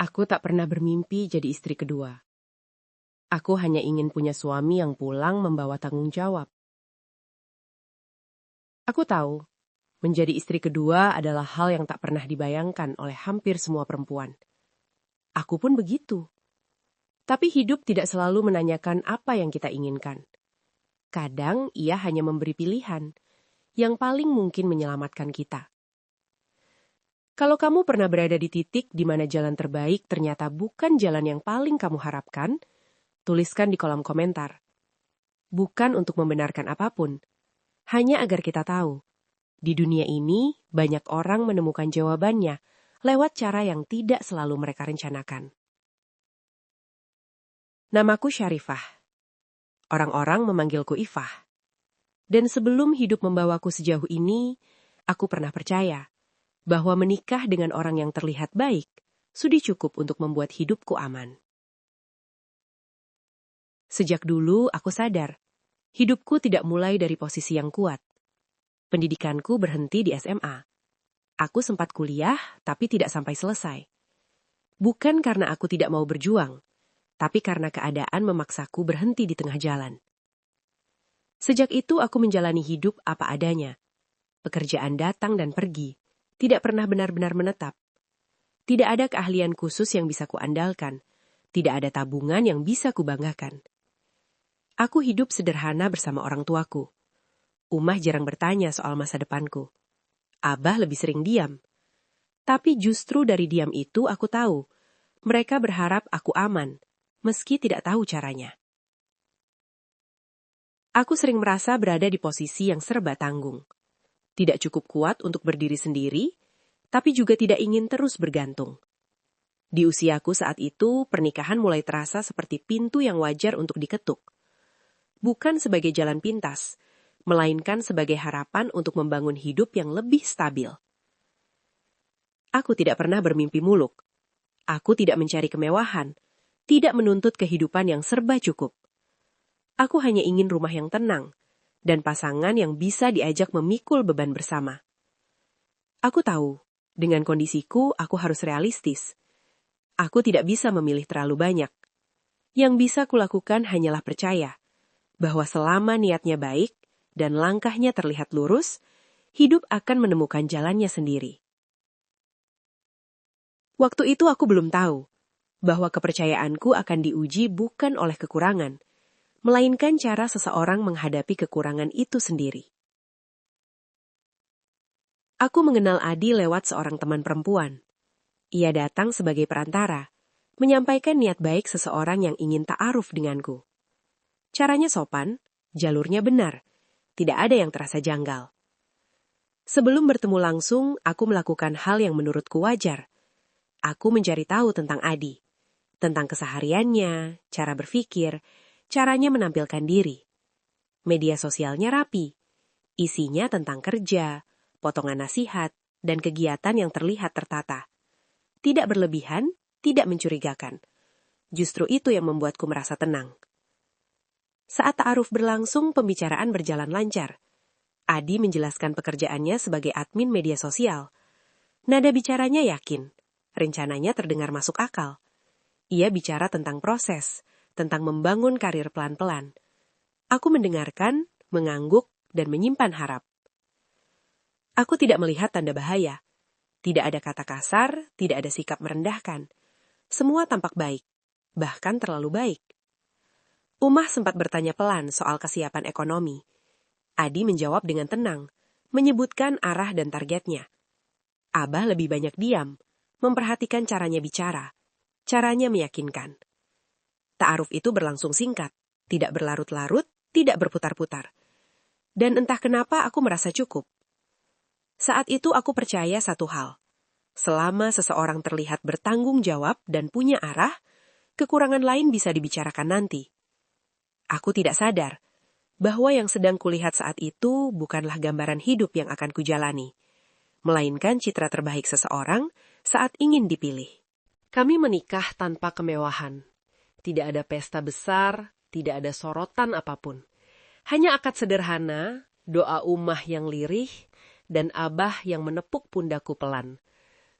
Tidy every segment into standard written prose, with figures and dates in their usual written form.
Aku tak pernah bermimpi jadi istri kedua. Aku hanya ingin punya suami yang pulang membawa tanggung jawab. Aku tahu, menjadi istri kedua adalah hal yang tak pernah dibayangkan oleh hampir semua perempuan. Aku pun begitu. Tapi hidup tidak selalu menanyakan apa yang kita inginkan. Kadang ia hanya memberi pilihan yang paling mungkin menyelamatkan kita. Kalau kamu pernah berada di titik di mana jalan terbaik ternyata bukan jalan yang paling kamu harapkan, tuliskan di kolom komentar. Bukan untuk membenarkan apapun, hanya agar kita tahu, di dunia ini banyak orang menemukan jawabannya lewat cara yang tidak selalu mereka rencanakan. Namaku Syarifah. Orang-orang memanggilku Ifah. Dan sebelum hidup membawaku sejauh ini, aku pernah percaya bahwa menikah dengan orang yang terlihat baik sudah cukup untuk membuat hidupku aman. Sejak dulu aku sadar, hidupku tidak mulai dari posisi yang kuat. Pendidikanku berhenti di SMA. Aku sempat kuliah, tapi tidak sampai selesai. Bukan karena aku tidak mau berjuang, tapi karena keadaan memaksaku berhenti di tengah jalan. Sejak itu aku menjalani hidup apa adanya. Pekerjaan datang dan pergi, tidak pernah benar-benar menetap. Tidak ada keahlian khusus yang bisa kuandalkan, tidak ada tabungan yang bisa kubanggakan. Aku hidup sederhana bersama orang tuaku. Umah jarang bertanya soal masa depanku. Abah lebih sering diam. Tapi justru dari diam itu aku tahu, mereka berharap aku aman, meski tidak tahu caranya. Aku sering merasa berada di posisi yang serba tanggung. Tidak cukup kuat untuk berdiri sendiri, tapi juga tidak ingin terus bergantung. Di usiaku saat itu, pernikahan mulai terasa seperti pintu yang wajar untuk diketuk. Bukan sebagai jalan pintas, melainkan sebagai harapan untuk membangun hidup yang lebih stabil. Aku tidak pernah bermimpi muluk. Aku tidak mencari kemewahan, tidak menuntut kehidupan yang serba cukup. Aku hanya ingin rumah yang tenang, dan pasangan yang bisa diajak memikul beban bersama. Aku tahu, dengan kondisiku aku harus realistis. Aku tidak bisa memilih terlalu banyak. Yang bisa kulakukan hanyalah percaya, bahwa selama niatnya baik, dan langkahnya terlihat lurus, hidup akan menemukan jalannya sendiri. Waktu itu aku belum tahu, bahwa kepercayaanku akan diuji bukan oleh kekurangan, melainkan cara seseorang menghadapi kekurangan itu sendiri. Aku mengenal Adi lewat seorang teman perempuan. Ia datang sebagai perantara, menyampaikan niat baik seseorang yang ingin ta'aruf denganku. Caranya sopan, jalurnya benar, tidak ada yang terasa janggal. Sebelum bertemu langsung, aku melakukan hal yang menurutku wajar. Aku mencari tahu tentang Adi, tentang kesehariannya, cara berpikir, caranya menampilkan diri. Media sosialnya rapi, isinya tentang kerja, potongan nasihat, dan kegiatan yang terlihat tertata. Tidak berlebihan, tidak mencurigakan. Justru itu yang membuatku merasa tenang. Saat ta'aruf berlangsung, pembicaraan berjalan lancar. Adi menjelaskan pekerjaannya sebagai admin media sosial. Nada bicaranya yakin, rencananya terdengar masuk akal. Ia bicara tentang proses, tentang membangun karir pelan-pelan. Aku mendengarkan, mengangguk, dan menyimpan harap. Aku tidak melihat tanda bahaya. Tidak ada kata kasar, tidak ada sikap merendahkan. Semua tampak baik, bahkan terlalu baik. Umah sempat bertanya pelan soal kesiapan ekonomi. Adi menjawab dengan tenang, menyebutkan arah dan targetnya. Abah lebih banyak diam, memperhatikan caranya bicara, caranya meyakinkan. Ta'aruf itu berlangsung singkat, tidak berlarut-larut, tidak berputar-putar. Dan entah kenapa aku merasa cukup. Saat itu aku percaya satu hal. Selama seseorang terlihat bertanggung jawab dan punya arah, kekurangan lain bisa dibicarakan nanti. Aku tidak sadar bahwa yang sedang kulihat saat itu bukanlah gambaran hidup yang akan kujalani, melainkan citra terbaik seseorang saat ingin dipilih. Kami menikah tanpa kemewahan. Tidak ada pesta besar, tidak ada sorotan apapun. Hanya akad sederhana, doa umah yang lirih, dan abah yang menepuk pundakku pelan.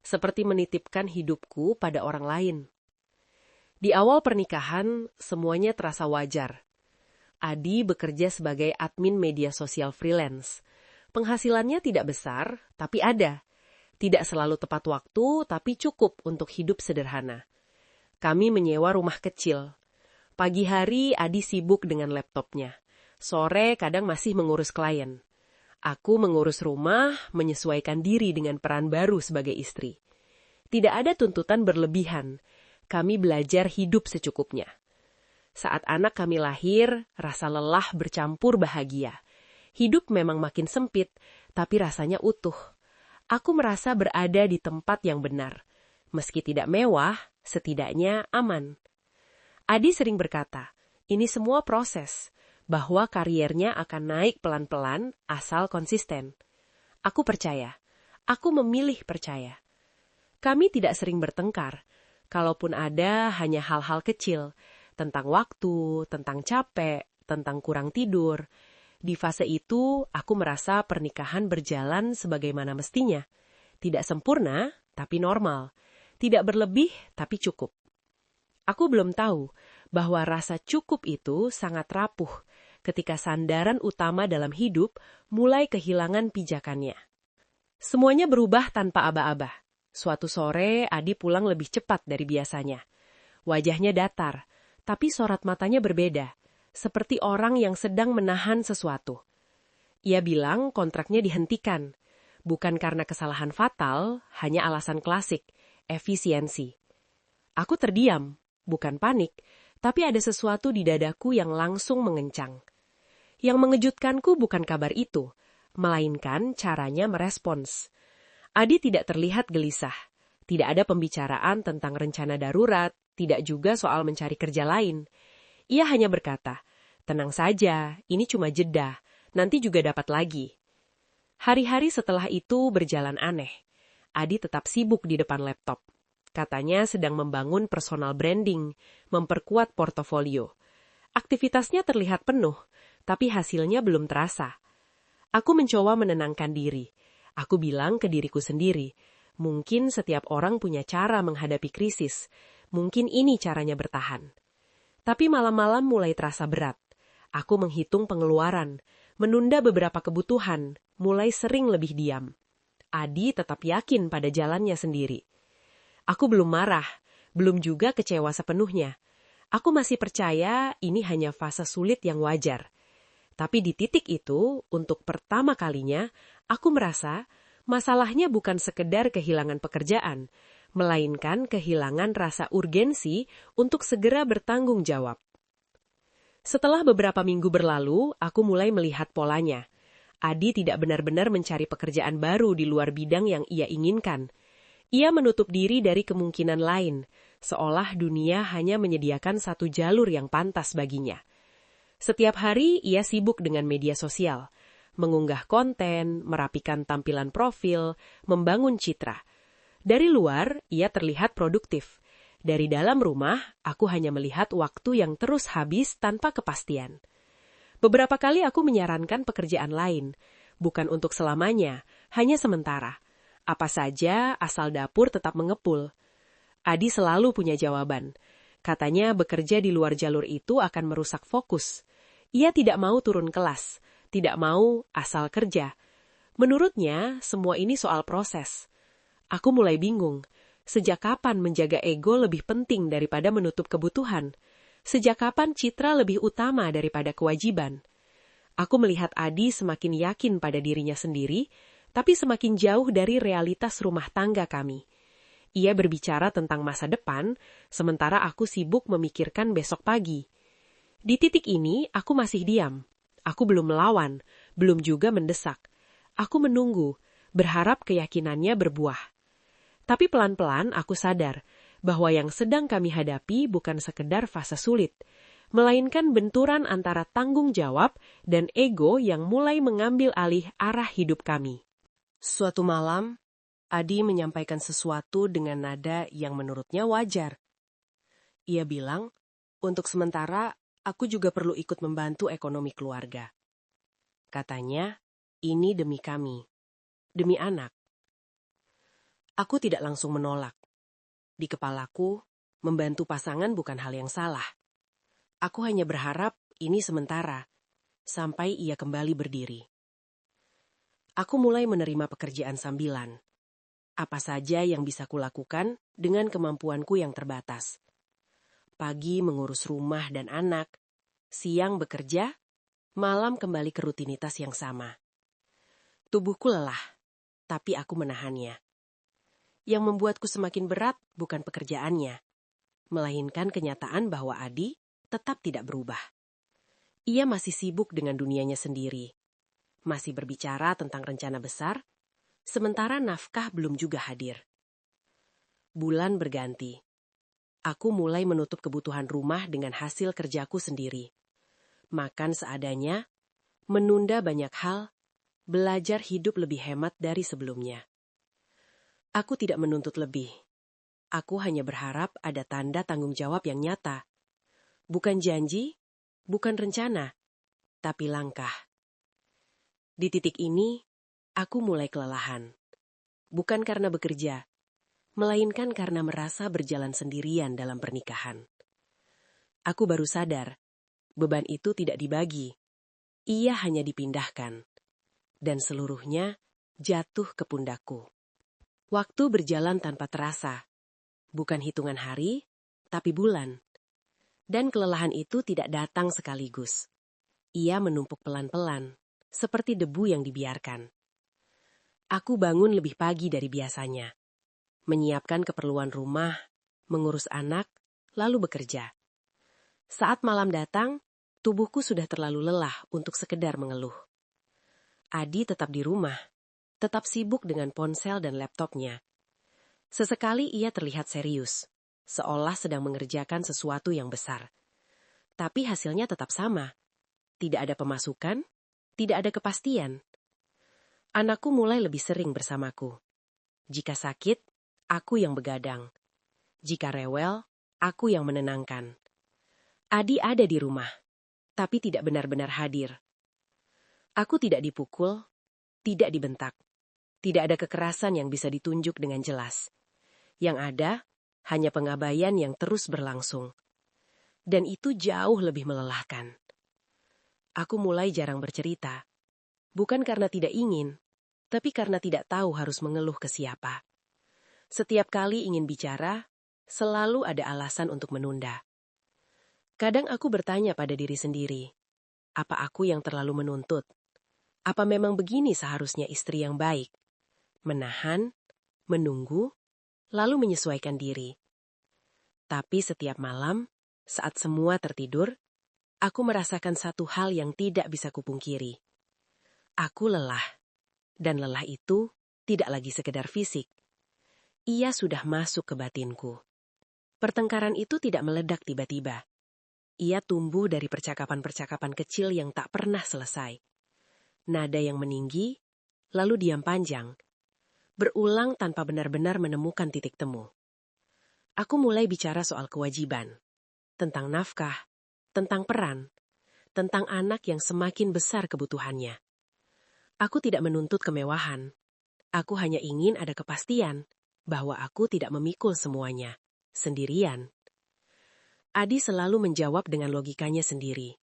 seperti menitipkan hidupku pada orang lain. Di awal pernikahan, semuanya terasa wajar. Adi bekerja sebagai admin media sosial freelance. Penghasilannya tidak besar, tapi ada. Tidak selalu tepat waktu, tapi cukup untuk hidup sederhana. Kami menyewa rumah kecil. Pagi hari Adi sibuk dengan laptopnya. Sore kadang masih mengurus klien. Aku mengurus rumah, menyesuaikan diri dengan peran baru sebagai istri. Tidak ada tuntutan berlebihan. Kami belajar hidup secukupnya. Saat anak kami lahir, rasa lelah bercampur bahagia. Hidup memang makin sempit, tapi rasanya utuh. Aku merasa berada di tempat yang benar. Meski tidak mewah, setidaknya aman. Adi sering berkata, ini semua proses, bahwa kariernya akan naik pelan-pelan asal konsisten. Aku percaya. Aku memilih percaya. Kami tidak sering bertengkar. Kalaupun ada, hanya hal-hal kecil. Tentang waktu, tentang capek, tentang kurang tidur. Di fase itu, aku merasa pernikahan berjalan sebagaimana mestinya. Tidak sempurna, tapi normal. Tidak berlebih, tapi cukup. Aku belum tahu bahwa rasa cukup itu sangat rapuh ketika sandaran utama dalam hidup mulai kehilangan pijakannya. Semuanya berubah tanpa aba-aba. Suatu sore, Adi pulang lebih cepat dari biasanya. Wajahnya datar, tapi sorot matanya berbeda, seperti orang yang sedang menahan sesuatu. Ia bilang kontraknya dihentikan, bukan karena kesalahan fatal, hanya alasan klasik, efisiensi. Aku terdiam, bukan panik, tapi ada sesuatu di dadaku yang langsung mengencang. Yang mengejutkanku bukan kabar itu, melainkan caranya merespons. Adi tidak terlihat gelisah. Tidak ada pembicaraan tentang rencana darurat, tidak juga soal mencari kerja lain. Ia hanya berkata, tenang saja, ini cuma jeda, nanti juga dapat lagi. Hari-hari setelah itu berjalan aneh. Adi tetap sibuk di depan laptop. Katanya sedang membangun personal branding, memperkuat portofolio. Aktivitasnya terlihat penuh, tapi hasilnya belum terasa. Aku mencoba menenangkan diri. Aku bilang ke diriku sendiri, mungkin setiap orang punya cara menghadapi krisis. Mungkin ini caranya bertahan. Tapi malam-malam mulai terasa berat. Aku menghitung pengeluaran, menunda beberapa kebutuhan, mulai sering lebih diam. Adi tetap yakin pada jalannya sendiri. Aku belum marah, belum juga kecewa sepenuhnya. Aku masih percaya ini hanya fase sulit yang wajar. Tapi di titik itu, untuk pertama kalinya, aku merasa masalahnya bukan sekedar kehilangan pekerjaan, melainkan kehilangan rasa urgensi untuk segera bertanggung jawab. Setelah beberapa minggu berlalu, aku mulai melihat polanya. Adi tidak benar-benar mencari pekerjaan baru di luar bidang yang ia inginkan. Ia menutup diri dari kemungkinan lain, seolah dunia hanya menyediakan satu jalur yang pantas baginya. Setiap hari ia sibuk dengan media sosial, mengunggah konten, merapikan tampilan profil, membangun citra. Dari luar, ia terlihat produktif. Dari dalam rumah, aku hanya melihat waktu yang terus habis tanpa kepastian. Beberapa kali aku menyarankan pekerjaan lain, bukan untuk selamanya, hanya sementara. Apa saja asal dapur tetap mengepul. Adi selalu punya jawaban. Katanya bekerja di luar jalur itu akan merusak fokus. Ia tidak mau turun kelas, tidak mau asal kerja. Menurutnya, semua ini soal proses. Aku mulai bingung. Sejak kapan menjaga ego lebih penting daripada menutup kebutuhan? Sejak kapan citra lebih utama daripada kewajiban? Aku melihat Adi semakin yakin pada dirinya sendiri, tapi semakin jauh dari realitas rumah tangga kami. Ia berbicara tentang masa depan, sementara aku sibuk memikirkan besok pagi. Di titik ini, aku masih diam. Aku belum melawan, belum juga mendesak. Aku menunggu, berharap keyakinannya berbuah. Tapi pelan-pelan aku sadar bahwa yang sedang kami hadapi bukan sekedar fase sulit, melainkan benturan antara tanggung jawab dan ego yang mulai mengambil alih arah hidup kami. Suatu malam, Adi menyampaikan sesuatu dengan nada yang menurutnya wajar. Ia bilang, untuk sementara, aku juga perlu ikut membantu ekonomi keluarga. Katanya, ini demi kami, demi anak. Aku tidak langsung menolak. Di kepalaku, membantu pasangan bukan hal yang salah. Aku hanya berharap ini sementara, sampai ia kembali berdiri. Aku mulai menerima pekerjaan sambilan. Apa saja yang bisa kulakukan dengan kemampuanku yang terbatas. Pagi mengurus rumah dan anak, siang bekerja, malam kembali ke rutinitas yang sama. Tubuhku lelah, tapi aku menahannya. Yang membuatku semakin berat bukan pekerjaannya, melainkan kenyataan bahwa Adi tetap tidak berubah. Ia masih sibuk dengan dunianya sendiri, masih berbicara tentang rencana besar, sementara nafkah belum juga hadir. Bulan berganti. Aku mulai menutup kebutuhan rumah dengan hasil kerjaku sendiri. Makan seadanya, menunda banyak hal, belajar hidup lebih hemat dari sebelumnya. Aku tidak menuntut lebih. Aku hanya berharap ada tanda tanggung jawab yang nyata. Bukan janji, bukan rencana, tapi langkah. Di titik ini, aku mulai kelelahan. Bukan karena bekerja, melainkan karena merasa berjalan sendirian dalam pernikahan. Aku baru sadar, beban itu tidak dibagi. Ia hanya dipindahkan. Dan seluruhnya jatuh ke pundakku. Waktu berjalan tanpa terasa. Bukan hitungan hari, tapi bulan. Dan kelelahan itu tidak datang sekaligus. Ia menumpuk pelan-pelan, seperti debu yang dibiarkan. Aku bangun lebih pagi dari biasanya. Menyiapkan keperluan rumah, mengurus anak, lalu bekerja. Saat malam datang, tubuhku sudah terlalu lelah untuk sekedar mengeluh. Adi tetap di rumah, tetap sibuk dengan ponsel dan laptopnya. Sesekali ia terlihat serius, seolah sedang mengerjakan sesuatu yang besar. Tapi hasilnya tetap sama. Tidak ada pemasukan, tidak ada kepastian. Anakku mulai lebih sering bersamaku. Jika sakit, aku yang begadang. Jika rewel, aku yang menenangkan. Adi ada di rumah, tapi tidak benar-benar hadir. Aku tidak dipukul, tidak dibentak. Tidak ada kekerasan yang bisa ditunjuk dengan jelas. Yang ada, hanya pengabaian yang terus berlangsung. Dan itu jauh lebih melelahkan. Aku mulai jarang bercerita. Bukan karena tidak ingin, tapi karena tidak tahu harus mengeluh ke siapa. Setiap kali ingin bicara, selalu ada alasan untuk menunda. Kadang aku bertanya pada diri sendiri, apa aku yang terlalu menuntut? Apa memang begini seharusnya istri yang baik? Menahan, menunggu, lalu menyesuaikan diri. Tapi setiap malam, saat semua tertidur, aku merasakan satu hal yang tidak bisa kupungkiri. Aku lelah, dan lelah itu tidak lagi sekedar fisik. Ia sudah masuk ke batinku. Pertengkaran itu tidak meledak tiba-tiba. Ia tumbuh dari percakapan-percakapan kecil yang tak pernah selesai. Nada yang meninggi, lalu diam panjang. Berulang tanpa benar-benar menemukan titik temu. Aku mulai bicara soal kewajiban, tentang nafkah, tentang peran, tentang anak yang semakin besar kebutuhannya. Aku tidak menuntut kemewahan. Aku hanya ingin ada kepastian bahwa aku tidak memikul semuanya, sendirian. Adi selalu menjawab dengan logikanya sendiri.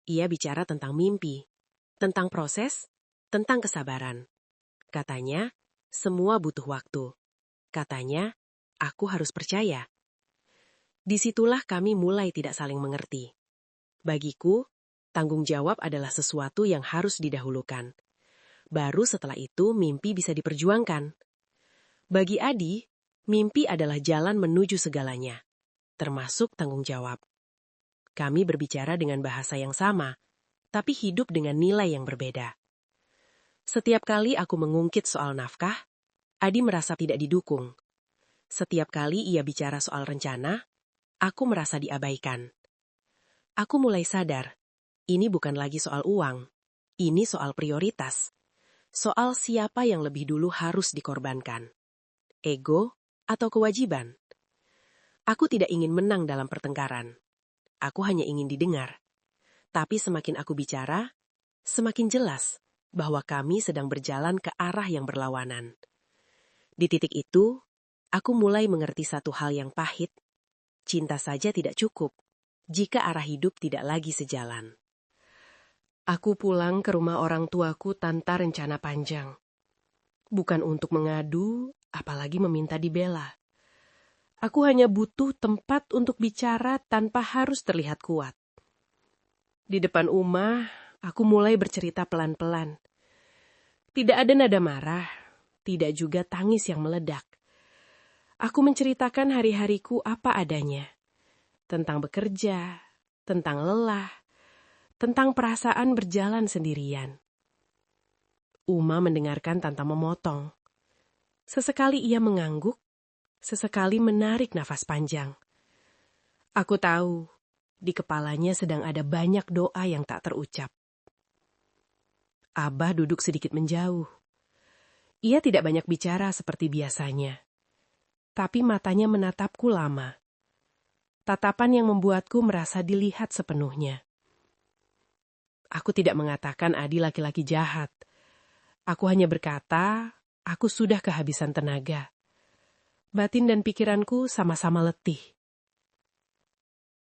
Ia bicara tentang mimpi, tentang proses, tentang kesabaran. Katanya, semua butuh waktu. Katanya, aku harus percaya. Disitulah kami mulai tidak saling mengerti. Bagiku, tanggung jawab adalah sesuatu yang harus didahulukan. Baru setelah itu mimpi bisa diperjuangkan. Bagi Adi, mimpi adalah jalan menuju segalanya, termasuk tanggung jawab. Kami berbicara dengan bahasa yang sama, tapi hidup dengan nilai yang berbeda. Setiap kali aku mengungkit soal nafkah, Adi merasa tidak didukung. Setiap kali ia bicara soal rencana, aku merasa diabaikan. Aku mulai sadar, ini bukan lagi soal uang, ini soal prioritas. Soal siapa yang lebih dulu harus dikorbankan. Ego atau kewajiban. Aku tidak ingin menang dalam pertengkaran. Aku hanya ingin didengar. Tapi semakin aku bicara, semakin jelas bahwa kami sedang berjalan ke arah yang berlawanan. Di titik itu, aku mulai mengerti satu hal yang pahit. Cinta saja tidak cukup jika arah hidup tidak lagi sejalan. Aku pulang ke rumah orang tuaku tanpa rencana panjang. Bukan untuk mengadu, apalagi meminta dibela. Aku hanya butuh tempat untuk bicara tanpa harus terlihat kuat. Di depan Uma, aku mulai bercerita pelan-pelan. Tidak ada nada marah, tidak juga tangis yang meledak. Aku menceritakan hari-hariku apa adanya. Tentang bekerja, tentang lelah, tentang perasaan berjalan sendirian. Uma mendengarkan tanpa memotong. Sesekali ia mengangguk, sesekali menarik nafas panjang. Aku tahu, di kepalanya sedang ada banyak doa yang tak terucap. Abah duduk sedikit menjauh. Ia tidak banyak bicara seperti biasanya. Tapi matanya menatapku lama. Tatapan yang membuatku merasa dilihat sepenuhnya. Aku tidak mengatakan Adi laki-laki jahat. Aku hanya berkata, aku sudah kehabisan tenaga. Batin dan pikiranku sama-sama letih.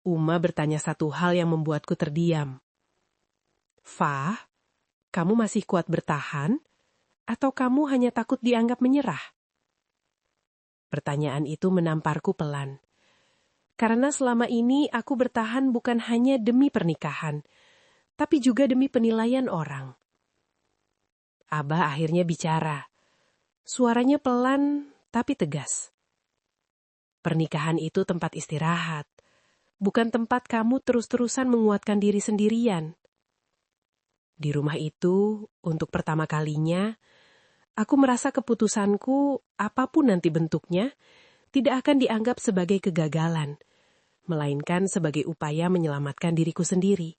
Uma bertanya satu hal yang membuatku terdiam. Fah, kamu masih kuat bertahan? Atau kamu hanya takut dianggap menyerah? Pertanyaan itu menamparku pelan. Karena selama ini aku bertahan bukan hanya demi pernikahan, tapi juga demi penilaian orang. Abah akhirnya bicara. Suaranya pelan, tapi tegas. Pernikahan itu tempat istirahat. Bukan tempat kamu terus-terusan menguatkan diri sendirian. Di rumah itu, untuk pertama kalinya, aku merasa keputusanku, apapun nanti bentuknya, tidak akan dianggap sebagai kegagalan, melainkan sebagai upaya menyelamatkan diriku sendiri.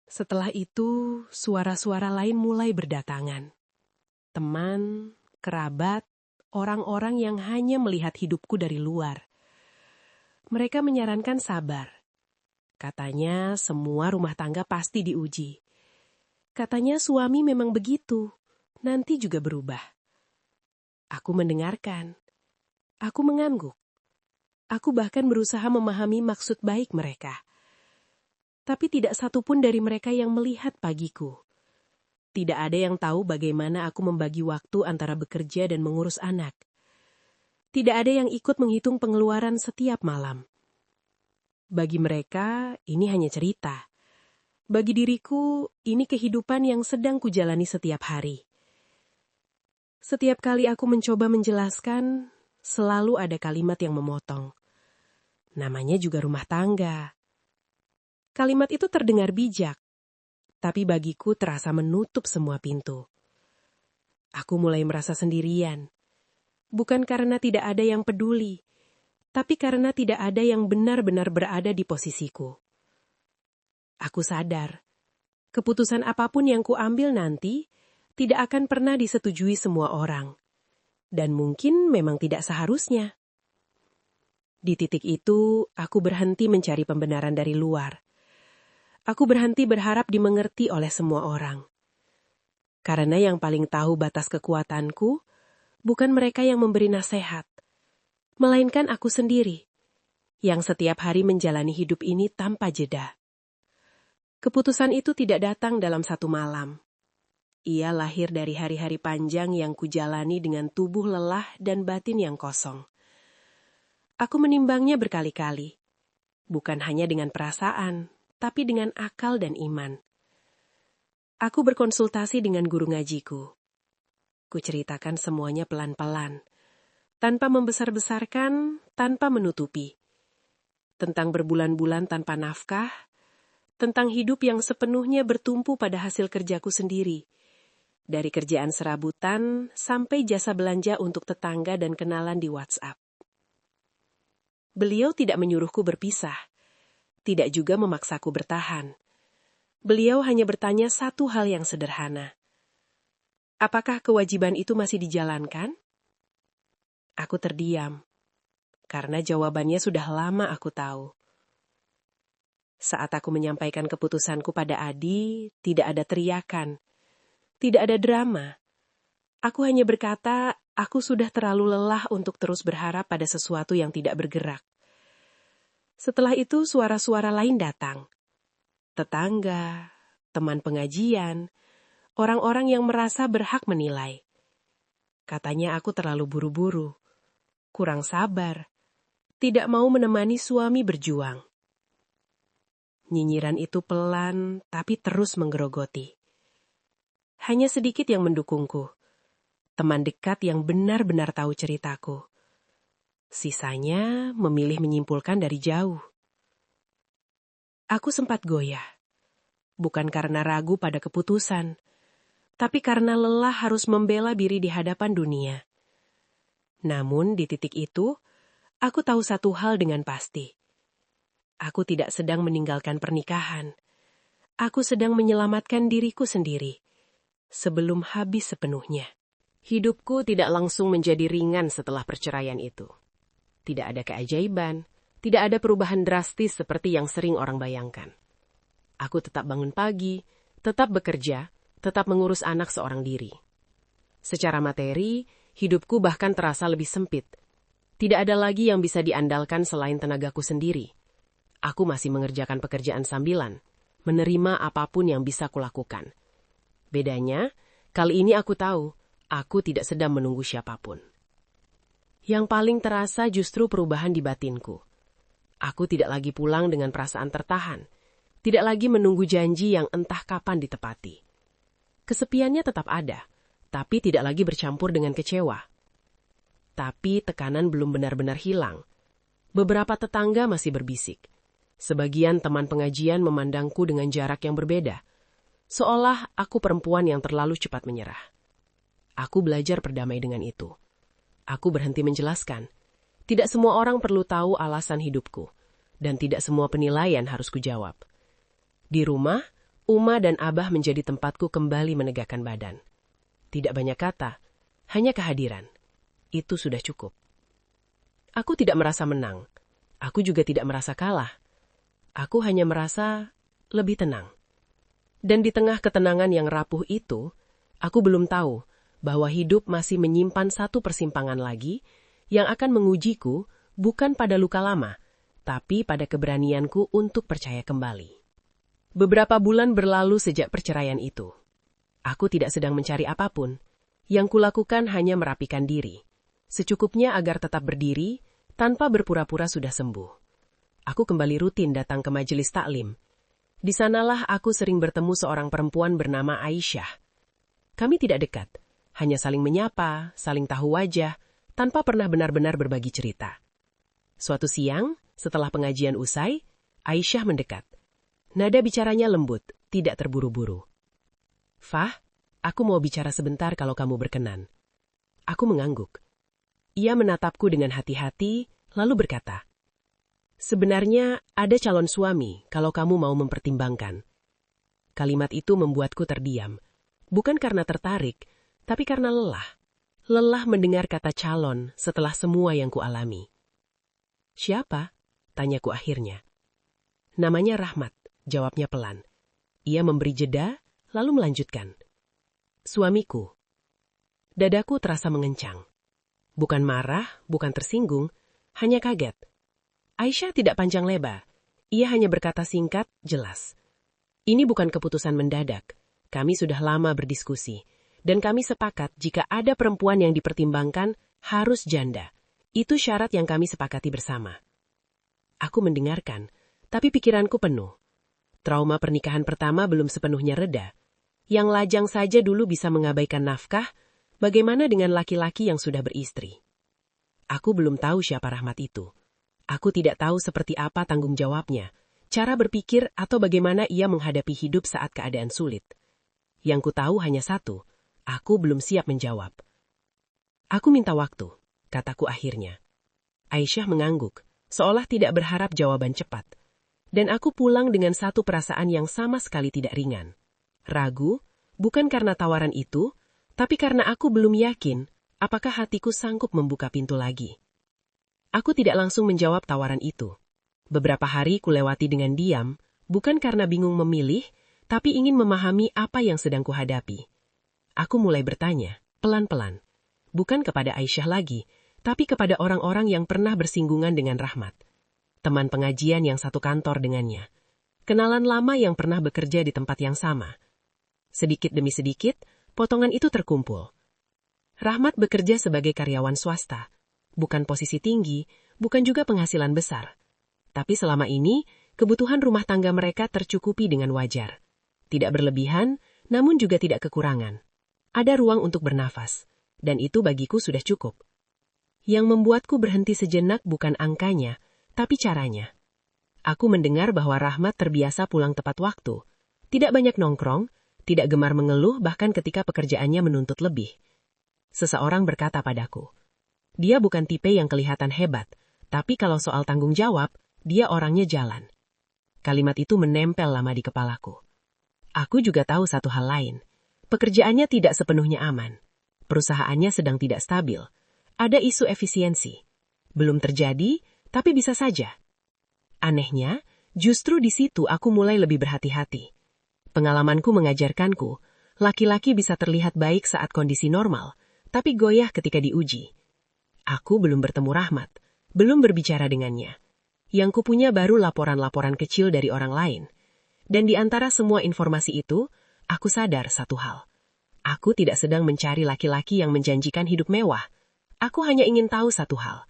Setelah itu, suara-suara lain mulai berdatangan. Teman, kerabat, orang-orang yang hanya melihat hidupku dari luar. Mereka menyarankan sabar. Katanya semua rumah tangga pasti diuji. Katanya suami memang begitu, nanti juga berubah. Aku mendengarkan. Aku mengangguk. Aku bahkan berusaha memahami maksud baik mereka. Tapi tidak satupun dari mereka yang melihat pagiku. Tidak ada yang tahu bagaimana aku membagi waktu antara bekerja dan mengurus anak. Tidak ada yang ikut menghitung pengeluaran setiap malam. Bagi mereka, ini hanya cerita. Bagi diriku, ini kehidupan yang sedang kujalani setiap hari. Setiap kali aku mencoba menjelaskan, selalu ada kalimat yang memotong. Namanya juga rumah tangga. Kalimat itu terdengar bijak, tapi bagiku terasa menutup semua pintu. Aku mulai merasa sendirian. Bukan karena tidak ada yang peduli, tapi karena tidak ada yang benar-benar berada di posisiku. Aku sadar, keputusan apapun yang kuambil nanti tidak akan pernah disetujui semua orang. Dan mungkin memang tidak seharusnya. Di titik itu, aku berhenti mencari pembenaran dari luar. Aku berhenti berharap dimengerti oleh semua orang. Karena yang paling tahu batas kekuatanku, bukan mereka yang memberi nasihat, melainkan aku sendiri, yang setiap hari menjalani hidup ini tanpa jeda. Keputusan itu tidak datang dalam satu malam. Ia lahir dari hari-hari panjang yang kujalani dengan tubuh lelah dan batin yang kosong. Aku menimbangnya berkali-kali, bukan hanya dengan perasaan, tapi dengan akal dan iman. Aku berkonsultasi dengan guru ngajiku. Kuceritakan semuanya pelan-pelan, tanpa membesar-besarkan, tanpa menutupi. Tentang berbulan-bulan tanpa nafkah, tentang hidup yang sepenuhnya bertumpu pada hasil kerjaku sendiri. Dari kerjaan serabutan sampai jasa belanja untuk tetangga dan kenalan di WhatsApp. Beliau tidak menyuruhku berpisah, tidak juga memaksaku bertahan. Beliau hanya bertanya satu hal yang sederhana. Apakah kewajiban itu masih dijalankan? Aku terdiam, karena jawabannya sudah lama aku tahu. Saat aku menyampaikan keputusanku pada Adi, tidak ada teriakan, tidak ada drama. Aku hanya berkata, Aku sudah terlalu lelah untuk terus berharap pada sesuatu yang tidak bergerak. Setelah itu suara-suara lain datang. Tetangga, teman pengajian, orang-orang yang merasa berhak menilai. Katanya aku terlalu buru-buru, kurang sabar, tidak mau menemani suami berjuang. Nyinyiran itu pelan tapi terus menggerogoti. Hanya sedikit yang mendukungku. Teman dekat yang benar-benar tahu ceritaku. Sisanya memilih menyimpulkan dari jauh. Aku sempat goyah. Bukan karena ragu pada keputusan, tapi karena lelah harus membela diri di hadapan dunia. Namun di titik itu, aku tahu satu hal dengan pasti. Aku tidak sedang meninggalkan pernikahan. Aku sedang menyelamatkan diriku sendiri. Sebelum habis sepenuhnya. Hidupku tidak langsung menjadi ringan setelah perceraian itu. Tidak ada keajaiban, tidak ada perubahan drastis seperti yang sering orang bayangkan. Aku tetap bangun pagi, tetap bekerja, tetap mengurus anak seorang diri. Secara materi, hidupku bahkan terasa lebih sempit. Tidak ada lagi yang bisa diandalkan selain tenagaku sendiri. Aku masih mengerjakan pekerjaan sambilan, menerima apapun yang bisa kulakukan. Bedanya, kali ini aku tahu, aku tidak sedang menunggu siapapun. Yang paling terasa justru perubahan di batinku. Aku tidak lagi pulang dengan perasaan tertahan, tidak lagi menunggu janji yang entah kapan ditepati. Kesepiannya tetap ada, tapi tidak lagi bercampur dengan kecewa. Tapi tekanan belum benar-benar hilang. Beberapa tetangga masih berbisik. Sebagian teman pengajian memandangku dengan jarak yang berbeda, seolah aku perempuan yang terlalu cepat menyerah. Aku belajar berdamai dengan itu. Aku berhenti menjelaskan. Tidak semua orang perlu tahu alasan hidupku, dan tidak semua penilaian harus kujawab. Di rumah, Uma dan Abah menjadi tempatku kembali menegakkan badan. Tidak banyak kata, hanya kehadiran. Itu sudah cukup. Aku tidak merasa menang. Aku juga tidak merasa kalah. Aku hanya merasa lebih tenang. Dan di tengah ketenangan yang rapuh itu, aku belum tahu bahwa hidup masih menyimpan satu persimpangan lagi yang akan mengujiku bukan pada luka lama, tapi pada keberanianku untuk percaya kembali. Beberapa bulan berlalu sejak perceraian itu. Aku tidak sedang mencari apapun. Yang kulakukan hanya merapikan diri. Secukupnya agar tetap berdiri, tanpa berpura-pura sudah sembuh. Aku kembali rutin datang ke majelis taklim. Di sanalah aku sering bertemu seorang perempuan bernama Aisyah. Kami tidak dekat, hanya saling menyapa, saling tahu wajah, tanpa pernah benar-benar berbagi cerita. Suatu siang, setelah pengajian usai, Aisyah mendekat. Nada bicaranya lembut, tidak terburu-buru. "Fah, aku mau bicara sebentar kalau kamu berkenan." Aku mengangguk. Ia menatapku dengan hati-hati, lalu berkata, "Sebenarnya ada calon suami kalau kamu mau mempertimbangkan." Kalimat itu membuatku terdiam. Bukan karena tertarik, tapi karena lelah. Lelah mendengar kata calon setelah semua yang kualami. "Siapa?" tanyaku akhirnya. "Namanya Rahmat," jawabnya pelan. Ia memberi jeda, lalu melanjutkan. "Suamiku." Dadaku terasa mengencang. Bukan marah, bukan tersinggung, hanya kaget. Aisyah tidak panjang lebar. Ia hanya berkata singkat, jelas. "Ini bukan keputusan mendadak. Kami sudah lama berdiskusi. Dan kami sepakat jika ada perempuan yang dipertimbangkan, harus janda. Itu syarat yang kami sepakati bersama." Aku mendengarkan, tapi pikiranku penuh. Trauma pernikahan pertama belum sepenuhnya reda. Yang lajang saja dulu bisa mengabaikan nafkah, bagaimana dengan laki-laki yang sudah beristri? Aku belum tahu siapa Rahmat itu. Aku tidak tahu seperti apa tanggung jawabnya, cara berpikir atau bagaimana ia menghadapi hidup saat keadaan sulit. Yang ku tahu hanya satu, aku belum siap menjawab. "Aku minta waktu," kataku akhirnya. Aisyah mengangguk, seolah tidak berharap jawaban cepat. Dan aku pulang dengan satu perasaan yang sama sekali tidak ringan. Ragu, bukan karena tawaran itu, tapi karena aku belum yakin apakah hatiku sanggup membuka pintu lagi. Aku tidak langsung menjawab tawaran itu. Beberapa hari kulewati dengan diam, bukan karena bingung memilih, tapi ingin memahami apa yang sedang kuhadapi. Aku mulai bertanya, pelan-pelan. Bukan kepada Aisyah lagi, tapi kepada orang-orang yang pernah bersinggungan dengan Rahmat. Teman pengajian yang satu kantor dengannya. Kenalan lama yang pernah bekerja di tempat yang sama. Sedikit demi sedikit, potongan itu terkumpul. Rahmat bekerja sebagai karyawan swasta. Bukan posisi tinggi, bukan juga penghasilan besar. Tapi selama ini, kebutuhan rumah tangga mereka tercukupi dengan wajar. Tidak berlebihan, namun juga tidak kekurangan. Ada ruang untuk bernafas, dan itu bagiku sudah cukup. Yang membuatku berhenti sejenak bukan angkanya, tapi caranya. Aku mendengar bahwa Rahmat terbiasa pulang tepat waktu. Tidak banyak nongkrong, tidak gemar mengeluh bahkan ketika pekerjaannya menuntut lebih. Seseorang berkata padaku, dia bukan tipe yang kelihatan hebat, tapi kalau soal tanggung jawab, dia orangnya jalan. Kalimat itu menempel lama di kepalaku. Aku juga tahu satu hal lain. Pekerjaannya tidak sepenuhnya aman. Perusahaannya sedang tidak stabil. Ada isu efisiensi. Belum terjadi, tapi bisa saja. Anehnya, justru di situ aku mulai lebih berhati-hati. Pengalamanku mengajarkanku, laki-laki bisa terlihat baik saat kondisi normal, tapi goyah ketika diuji. Aku belum bertemu Rahmat, belum berbicara dengannya. Yang kupunya baru laporan-laporan kecil dari orang lain. Dan di antara semua informasi itu, aku sadar satu hal. Aku tidak sedang mencari laki-laki yang menjanjikan hidup mewah. Aku hanya ingin tahu satu hal.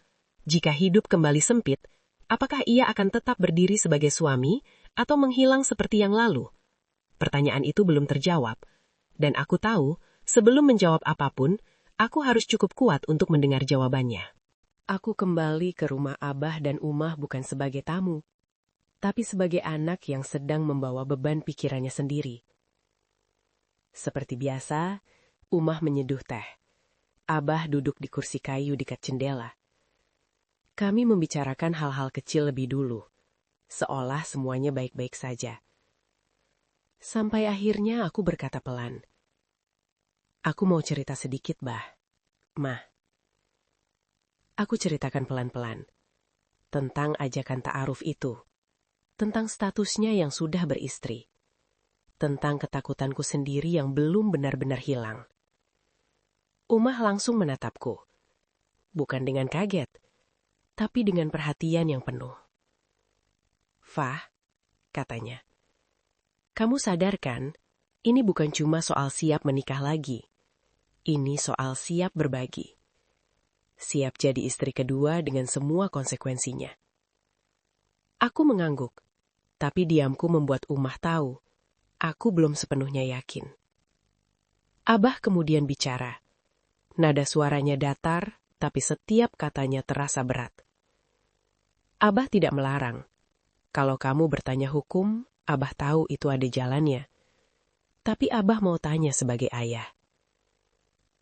Jika hidup kembali sempit, apakah ia akan tetap berdiri sebagai suami atau menghilang seperti yang lalu? Pertanyaan itu belum terjawab. Dan aku tahu, sebelum menjawab apapun, aku harus cukup kuat untuk mendengar jawabannya. Aku kembali ke rumah Abah dan Umah bukan sebagai tamu, tapi sebagai anak yang sedang membawa beban pikirannya sendiri. Seperti biasa, Umah menyeduh teh. Abah duduk di kursi kayu dekat jendela. Kami membicarakan hal-hal kecil lebih dulu, seolah semuanya baik-baik saja. Sampai akhirnya aku berkata pelan, aku mau cerita sedikit, Bah. Mah. Aku ceritakan pelan-pelan tentang ajakan ta'aruf itu. Tentang statusnya yang sudah beristri. Tentang ketakutanku sendiri yang belum benar-benar hilang. Umah langsung menatapku. Bukan dengan kaget, tapi dengan perhatian yang penuh. Fah, katanya. Kamu sadar kan, ini bukan cuma soal siap menikah lagi. Ini soal siap berbagi. Siap jadi istri kedua dengan semua konsekuensinya. Aku mengangguk. Tapi diamku membuat Umah tahu, aku belum sepenuhnya yakin. Abah kemudian bicara. Nada suaranya datar, tapi setiap katanya terasa berat. Abah tidak melarang. Kalau kamu bertanya hukum, Abah tahu itu ada jalannya. Tapi Abah mau tanya sebagai ayah.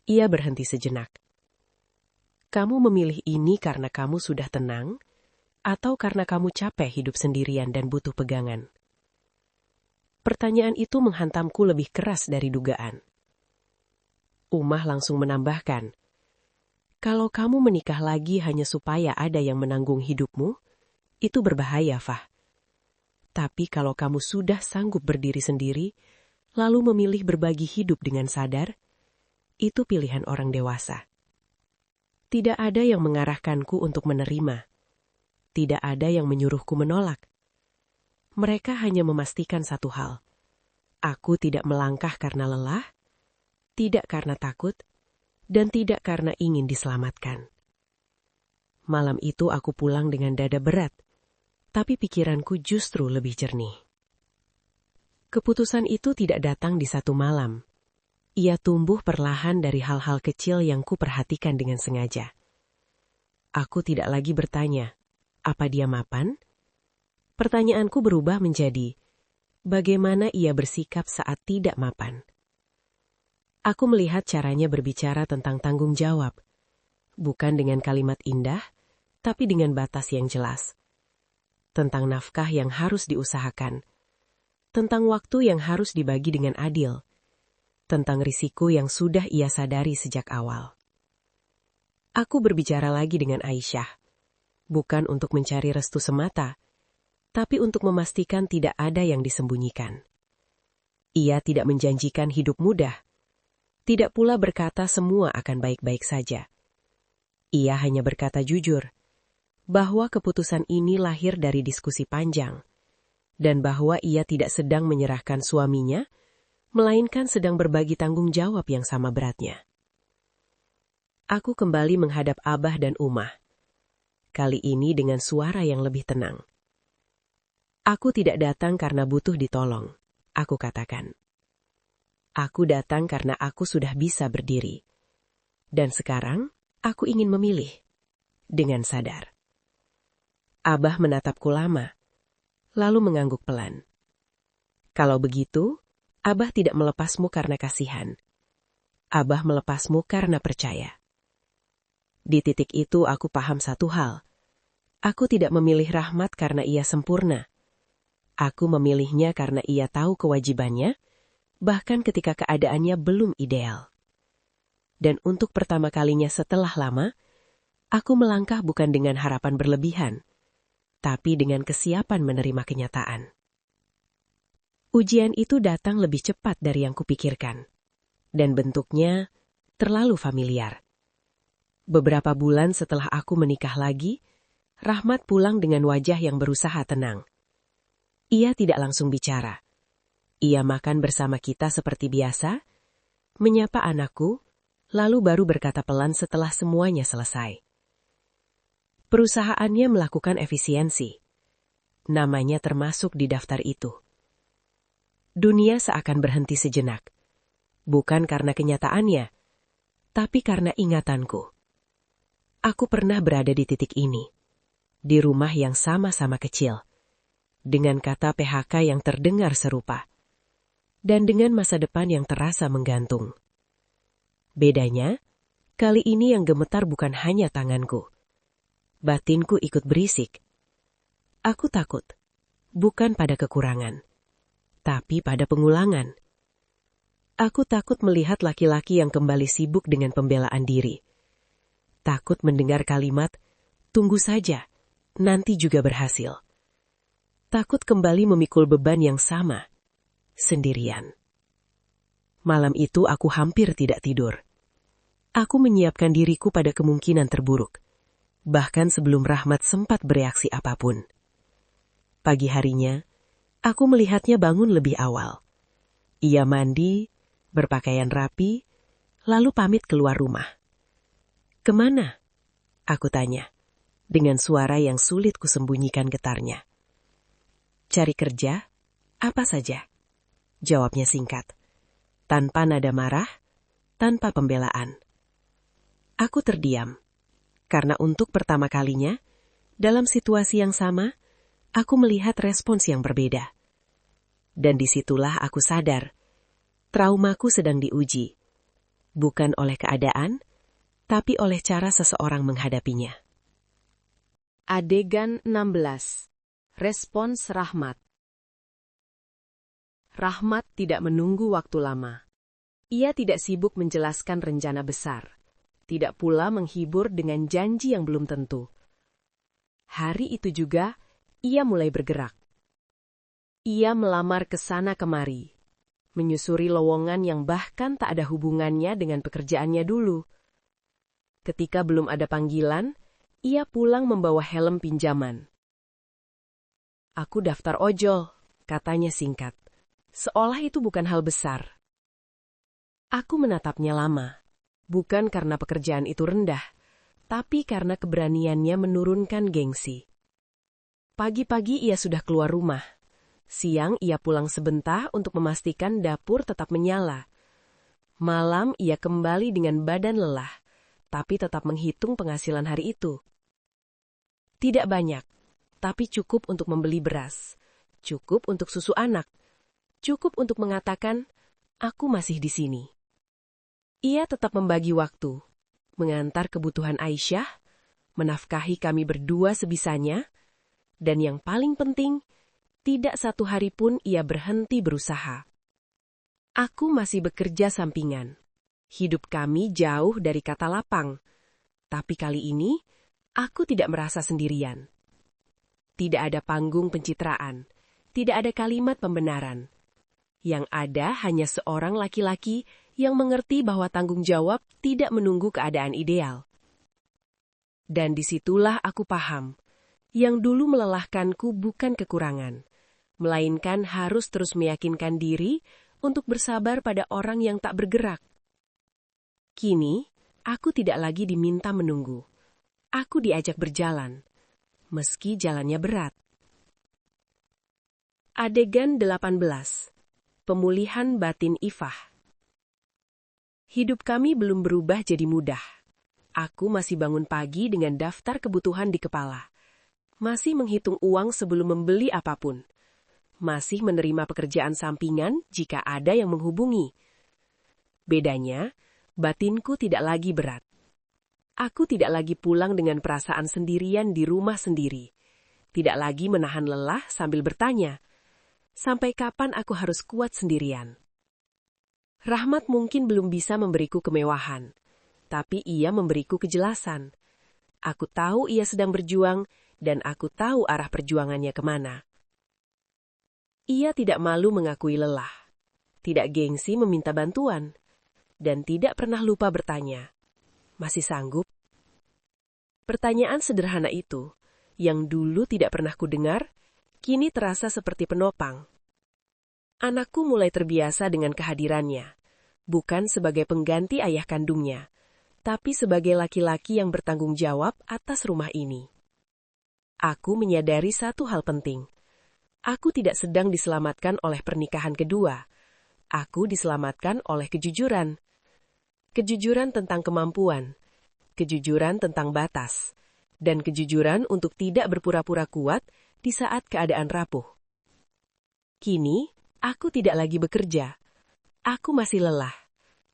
Ia berhenti sejenak. Kamu memilih ini karena kamu sudah tenang, atau karena kamu capek hidup sendirian dan butuh pegangan? Pertanyaan itu menghantamku lebih keras dari dugaan. Umah langsung menambahkan, kalau kamu menikah lagi hanya supaya ada yang menanggung hidupmu, itu berbahaya, Fah. Tapi kalau kamu sudah sanggup berdiri sendiri, lalu memilih berbagi hidup dengan sadar, itu pilihan orang dewasa. Tidak ada yang mengarahkanku untuk menerima. Tidak ada yang menyuruhku menolak. Mereka hanya memastikan satu hal. Aku tidak melangkah karena lelah, tidak karena takut, dan tidak karena ingin diselamatkan. Malam itu aku pulang dengan dada berat, tapi pikiranku justru lebih jernih. Keputusan itu tidak datang di satu malam. Ia tumbuh perlahan dari hal-hal kecil yang kuperhatikan dengan sengaja. Aku tidak lagi bertanya, apa dia mapan? Pertanyaanku berubah menjadi, bagaimana ia bersikap saat tidak mapan? Aku melihat caranya berbicara tentang tanggung jawab, bukan dengan kalimat indah, tapi dengan batas yang jelas. Tentang nafkah yang harus diusahakan, tentang waktu yang harus dibagi dengan adil, tentang risiko yang sudah ia sadari sejak awal. Aku berbicara lagi dengan Aisyah. Bukan untuk mencari restu semata, tapi untuk memastikan tidak ada yang disembunyikan. Ia tidak menjanjikan hidup mudah. Tidak pula berkata semua akan baik-baik saja. Ia hanya berkata jujur, bahwa keputusan ini lahir dari diskusi panjang, dan bahwa ia tidak sedang menyerahkan suaminya, melainkan sedang berbagi tanggung jawab yang sama beratnya. Aku kembali menghadap Abah dan Umah. Kali ini dengan suara yang lebih tenang. Aku tidak datang karena butuh ditolong, aku katakan. Aku datang karena aku sudah bisa berdiri. Dan sekarang, aku ingin memilih. Dengan sadar. Abah menatapku lama, lalu mengangguk pelan. Kalau begitu, Abah tidak melepasmu karena kasihan. Abah melepasmu karena percaya. Di titik itu aku paham satu hal. Aku tidak memilih Rahmat karena ia sempurna. Aku memilihnya karena ia tahu kewajibannya, bahkan ketika keadaannya belum ideal. Dan untuk pertama kalinya setelah lama, aku melangkah bukan dengan harapan berlebihan, tapi dengan kesiapan menerima kenyataan. Ujian itu datang lebih cepat dari yang kupikirkan, dan bentuknya terlalu familiar. Beberapa bulan setelah aku menikah lagi, Rahmat pulang dengan wajah yang berusaha tenang. Ia tidak langsung bicara. Ia makan bersama kita seperti biasa, menyapa anakku, lalu baru berkata pelan setelah semuanya selesai. Perusahaannya melakukan efisiensi. Namanya termasuk di daftar itu. Dunia seakan berhenti sejenak. Bukan karena kenyataannya, tapi karena ingatanku. Aku pernah berada di titik ini. Di rumah yang sama-sama kecil. Dengan kata PHK yang terdengar serupa. Dan dengan masa depan yang terasa menggantung. Bedanya, kali ini yang gemetar bukan hanya tanganku. Batinku ikut berisik. Aku takut, bukan pada kekurangan, tapi pada pengulangan. Aku takut melihat laki-laki yang kembali sibuk dengan pembelaan diri. Takut mendengar kalimat, tunggu saja, nanti juga berhasil. Takut kembali memikul beban yang sama, sendirian. Malam itu aku hampir tidak tidur. Aku menyiapkan diriku pada kemungkinan terburuk, bahkan sebelum Rahmat sempat bereaksi apapun. Pagi harinya, aku melihatnya bangun lebih awal. Ia mandi, berpakaian rapi, lalu pamit keluar rumah. Kemana? Aku tanya, dengan suara yang sulit kusembunyikan getarnya. Cari kerja? Apa saja? Jawabnya singkat. Tanpa nada marah, tanpa pembelaan. Aku terdiam. Karena untuk pertama kalinya, dalam situasi yang sama, aku melihat respons yang berbeda. Dan disitulah aku sadar, traumaku sedang diuji. Bukan oleh keadaan, tapi oleh cara seseorang menghadapinya. Adegan 16. Respons Rahmat. Rahmat tidak menunggu waktu lama. Ia tidak sibuk menjelaskan rencana besar. Tidak pula menghibur dengan janji yang belum tentu. Hari itu juga, ia mulai bergerak. Ia melamar ke sana kemari. Menyusuri lowongan yang bahkan tak ada hubungannya dengan pekerjaannya dulu. Ketika belum ada panggilan, ia pulang membawa helm pinjaman. Aku daftar ojol, katanya singkat. Seolah itu bukan hal besar. Aku menatapnya lama. Bukan karena pekerjaan itu rendah, tapi karena keberaniannya menurunkan gengsi. Pagi-pagi ia sudah keluar rumah. Siang ia pulang sebentar untuk memastikan dapur tetap menyala. Malam ia kembali dengan badan lelah, tapi tetap menghitung penghasilan hari itu. Tidak banyak. Tapi cukup untuk membeli beras, cukup untuk susu anak, cukup untuk mengatakan, aku masih di sini. Ia tetap membagi waktu, mengantar kebutuhan Aisyah, menafkahi kami berdua sebisanya, dan yang paling penting, tidak satu hari pun ia berhenti berusaha. Aku masih bekerja sampingan. Hidup kami jauh dari kata lapang, tapi kali ini, aku tidak merasa sendirian. Tidak ada panggung pencitraan, tidak ada kalimat pembenaran. Yang ada hanya seorang laki-laki yang mengerti bahwa tanggung jawab tidak menunggu keadaan ideal. Dan disitulah aku paham, yang dulu melelahkanku bukan kekurangan, melainkan harus terus meyakinkan diri untuk bersabar pada orang yang tak bergerak. Kini, aku tidak lagi diminta menunggu. Aku diajak berjalan, meski jalannya berat. Adegan 18. Pemulihan batin Ifah. Hidup kami belum berubah jadi mudah. Aku masih bangun pagi dengan daftar kebutuhan di kepala. Masih menghitung uang sebelum membeli apapun. Masih menerima pekerjaan sampingan jika ada yang menghubungi. Bedanya, batinku tidak lagi berat. Aku tidak lagi pulang dengan perasaan sendirian di rumah sendiri. Tidak lagi menahan lelah sambil bertanya, sampai kapan aku harus kuat sendirian? Rahmat mungkin belum bisa memberiku kemewahan, tapi ia memberiku kejelasan. Aku tahu ia sedang berjuang, dan aku tahu arah perjuangannya kemana. Ia tidak malu mengakui lelah, tidak gengsi meminta bantuan, dan tidak pernah lupa bertanya, masih sanggup? Pertanyaan sederhana itu, yang dulu tidak pernah kudengar, kini terasa seperti penopang. Anakku mulai terbiasa dengan kehadirannya, bukan sebagai pengganti ayah kandungnya, tapi sebagai laki-laki yang bertanggung jawab atas rumah ini. Aku menyadari satu hal penting. Aku tidak sedang diselamatkan oleh pernikahan kedua. Aku diselamatkan oleh kejujuran. Kejujuran tentang kemampuan, kejujuran tentang batas, dan kejujuran untuk tidak berpura-pura kuat di saat keadaan rapuh. Kini, aku tidak lagi bekerja. Aku masih lelah.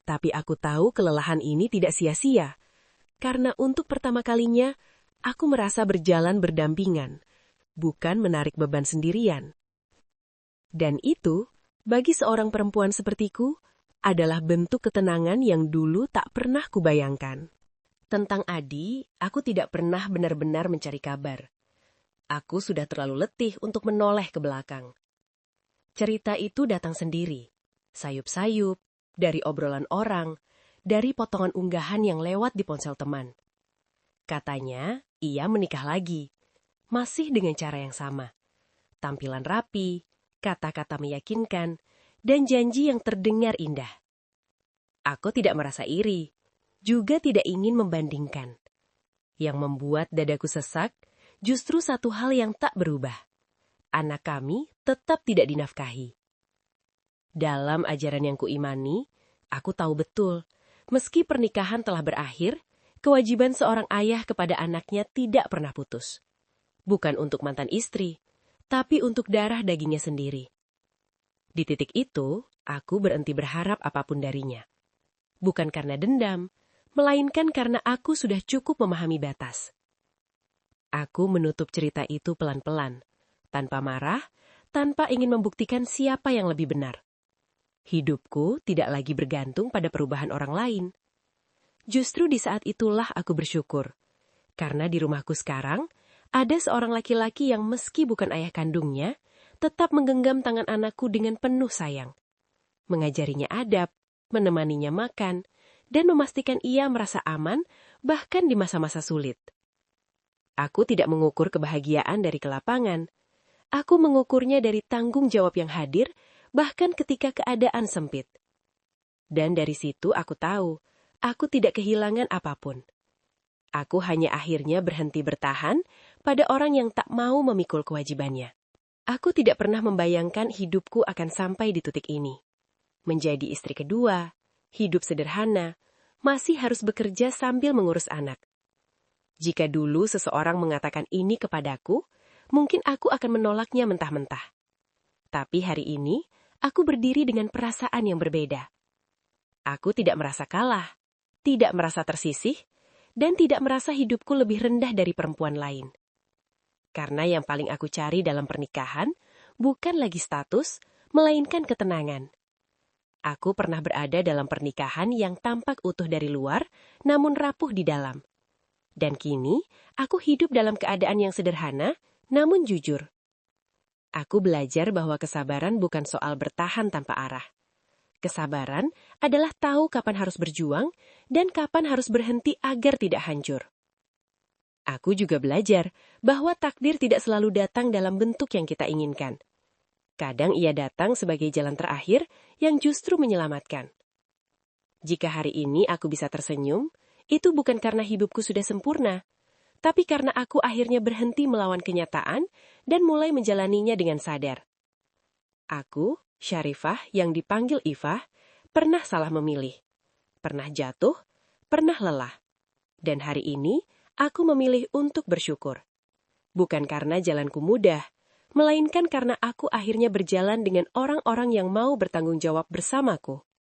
Tapi aku tahu kelelahan ini tidak sia-sia. Karena untuk pertama kalinya, aku merasa berjalan berdampingan, bukan menarik beban sendirian. Dan itu, bagi seorang perempuan sepertiku, adalah bentuk ketenangan yang dulu tak pernah kubayangkan. Tentang Adi, aku tidak pernah benar-benar mencari kabar. Aku sudah terlalu letih untuk menoleh ke belakang. Cerita itu datang sendiri, sayup-sayup, dari obrolan orang, dari potongan unggahan yang lewat di ponsel teman. Katanya, ia menikah lagi, masih dengan cara yang sama. Tampilan rapi, kata-kata meyakinkan, dan janji yang terdengar indah. Aku tidak merasa iri, juga tidak ingin membandingkan. Yang membuat dadaku sesak, justru satu hal yang tak berubah. Anak kami tetap tidak dinafkahi. Dalam ajaran yang kuimani, aku tahu betul, meski pernikahan telah berakhir, kewajiban seorang ayah kepada anaknya tidak pernah putus. Bukan untuk mantan istri, tapi untuk darah dagingnya sendiri. Di titik itu, aku berhenti berharap apapun darinya. Bukan karena dendam, melainkan karena aku sudah cukup memahami batas. Aku menutup cerita itu pelan-pelan, tanpa marah, tanpa ingin membuktikan siapa yang lebih benar. Hidupku tidak lagi bergantung pada perubahan orang lain. Justru di saat itulah aku bersyukur, karena di rumahku sekarang, ada seorang laki-laki yang meski bukan ayah kandungnya, tetap menggenggam tangan anakku dengan penuh sayang. Mengajarinya adab, menemaninya makan, dan memastikan ia merasa aman, bahkan di masa-masa sulit. Aku tidak mengukur kebahagiaan dari kelapangan. Aku mengukurnya dari tanggung jawab yang hadir, bahkan ketika keadaan sempit. Dan dari situ aku tahu, aku tidak kehilangan apapun. Aku hanya akhirnya berhenti bertahan pada orang yang tak mau memikul kewajibannya. Aku tidak pernah membayangkan hidupku akan sampai di titik ini. Menjadi istri kedua, hidup sederhana, masih harus bekerja sambil mengurus anak. Jika dulu seseorang mengatakan ini kepadaku, mungkin aku akan menolaknya mentah-mentah. Tapi hari ini, aku berdiri dengan perasaan yang berbeda. Aku tidak merasa kalah, tidak merasa tersisih, dan tidak merasa hidupku lebih rendah dari perempuan lain. Karena yang paling aku cari dalam pernikahan, bukan lagi status, melainkan ketenangan. Aku pernah berada dalam pernikahan yang tampak utuh dari luar, namun rapuh di dalam. Dan kini, aku hidup dalam keadaan yang sederhana, namun jujur. Aku belajar bahwa kesabaran bukan soal bertahan tanpa arah. Kesabaran adalah tahu kapan harus berjuang dan kapan harus berhenti agar tidak hancur. Aku juga belajar bahwa takdir tidak selalu datang dalam bentuk yang kita inginkan. Kadang ia datang sebagai jalan terakhir yang justru menyelamatkan. Jika hari ini aku bisa tersenyum, itu bukan karena hidupku sudah sempurna, tapi karena aku akhirnya berhenti melawan kenyataan dan mulai menjalaninya dengan sadar. Aku, Syarifah yang dipanggil Ifah, pernah salah memilih, pernah jatuh, pernah lelah. Dan hari ini, aku memilih untuk bersyukur. Bukan karena jalanku mudah, melainkan karena aku akhirnya berjalan dengan orang-orang yang mau bertanggung jawab bersamaku.